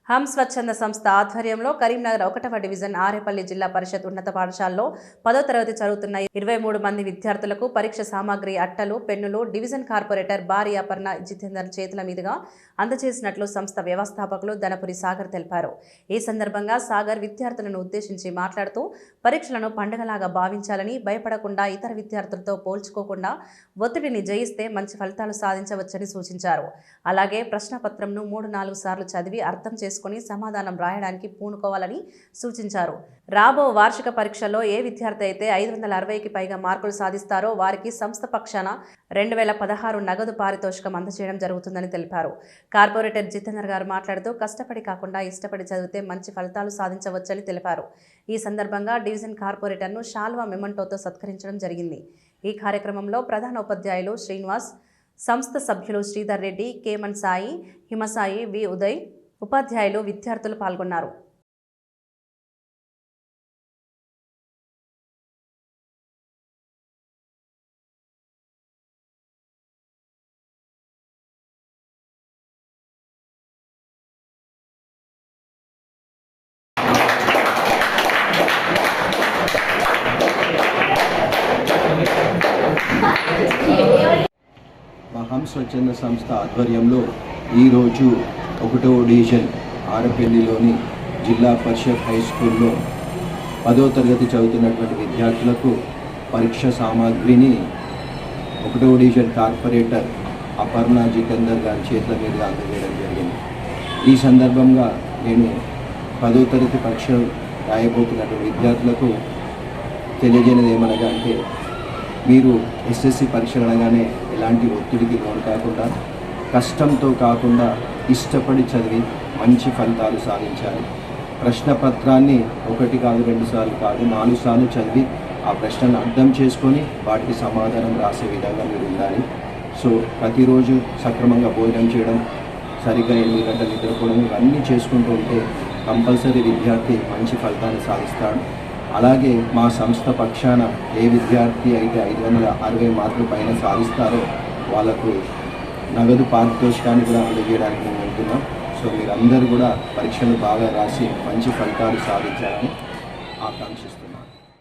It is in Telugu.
హమ్ స్వచ్ఛంద సంస్థ ఆధ్వర్యంలో కరీంనగర్ 1వ డివిజన్ ఆరేపల్లి జిల్లా పరిషత్ ఉన్నత పాఠశాలలో 10వ తరగతి చదువుతున్న 23 మంది విద్యార్థులకు పరీక్ష సామాగ్రి అట్టలు పెన్నులు డివిజన్ కార్పొరేటర్ బారి అపర్ణ జితేందర్ చేతుల మీదుగా అందజేసినట్లు సంస్థ వ్యవస్థాపకులు ధనపురి సాగర్ తెలిపారు. ఈ సందర్భంగా సాగర్ విద్యార్థులను ఉద్దేశించి మాట్లాడుతూ పరీక్షలను పండుగలాగా భావించాలని, భయపడకుండా ఇతర విద్యార్థులతో పోల్చుకోకుండా ఒత్తిడిని జయిస్తే మంచి ఫలితాలు సాధించవచ్చని సూచించారు. అలాగే ప్రశ్నపత్రంను 3-4 సార్లు చదివి అర్థం చేసుకుని సమాధానం రాయడానికి పూనుకోవాలని సూచించారు. రాబో వార్షిక పరీక్షల్లో ఏ విద్యార్థి అయితే 560కి పైగా మార్కులు సాధిస్తారో వారికి సంస్థ పక్షాన 2016 నగదు పారితోషికం అందజేయడం జరుగుతుందని తెలిపారు. కార్పొరేటర్ జితేందర్ గారు మాట్లాడుతూ కష్టపడి కాకుండా ఇష్టపడి చదివితే మంచి ఫలితాలు సాధించవచ్చని తెలిపారు. ఈ సందర్భంగా డివిజన్ కార్పొరేటర్ను షాల్వా మెమంటోతో సత్కరించడం జరిగింది. ఈ కార్యక్రమంలో ప్రధాన ఉపాధ్యాయులు శ్రీనివాస్, సంస్థ సభ్యులు శ్రీధర్ రెడ్డి, కేమన్ సాయి, హిమసాయి, వి ఉదయ్, ఉపాధ్యాయులు, విద్యార్థులు పాల్గొన్నారు. హమ్ స్వచ్ఛంద సంస్థ ఆధ్వర్యంలో ఈరోజు 1వ డివిజన్ ఆరేపల్లిలోని జిల్లా పరిషత్ హై స్కూల్లో 10వ తరగతి చదువుతున్నటువంటి విద్యార్థులకు పరీక్ష సామాగ్రిని 1వ డివిజన్ కార్పొరేటర్ అపర్ణ జితేందర్ గారి చేతుల మీదుగా అందజేయడం జరిగింది. ఈ సందర్భంగా నేను 10వ తరగతి పరీక్ష రాయబోతున్నటువంటి విద్యార్థులకు తెలియజేయనిది ఏమనగా అంటే, మీరు ఎస్ఎస్సి పరీక్షలు అనగానే ఎలాంటి ఒత్తిడికి లోను కాకుండా, కష్టంతో కాకుండా ఇష్టపడి చదివి మంచి ఫలితాలు సాధించాలి. ప్రశ్నపత్రాన్ని 1 కాదు 2 సార్లు కాదు 4 సార్లు చదివి ఆ ప్రశ్నను అర్థం చేసుకొని వాటికి సమాధానం రాసే విధంగా మీరు ఉండాలి. సో ప్రతిరోజు సక్రమంగా భోజనం చేయడం, సరిగ్గా 8 గంటలు నిద్రపోవడం, ఇవన్నీ చేసుకుంటూ ఉంటే కంపల్సరీ విద్యార్థి మంచి ఫలితాన్ని సాధిస్తాడు. అలాగే మా సంస్థ పక్షాన ఏ విద్యార్థి అయితే 560 మార్కుల పైన సాధిస్తారో వాళ్ళకు నగదు పారితోషికాన్ని కూడా అందజేయడానికి మేము వెళ్తున్నాం. సో మీరందరూ కూడా పరీక్షలు బాగా రాసి మంచి ఫలితాలు సాధించాలని ఆకాంక్షిస్తున్నాం.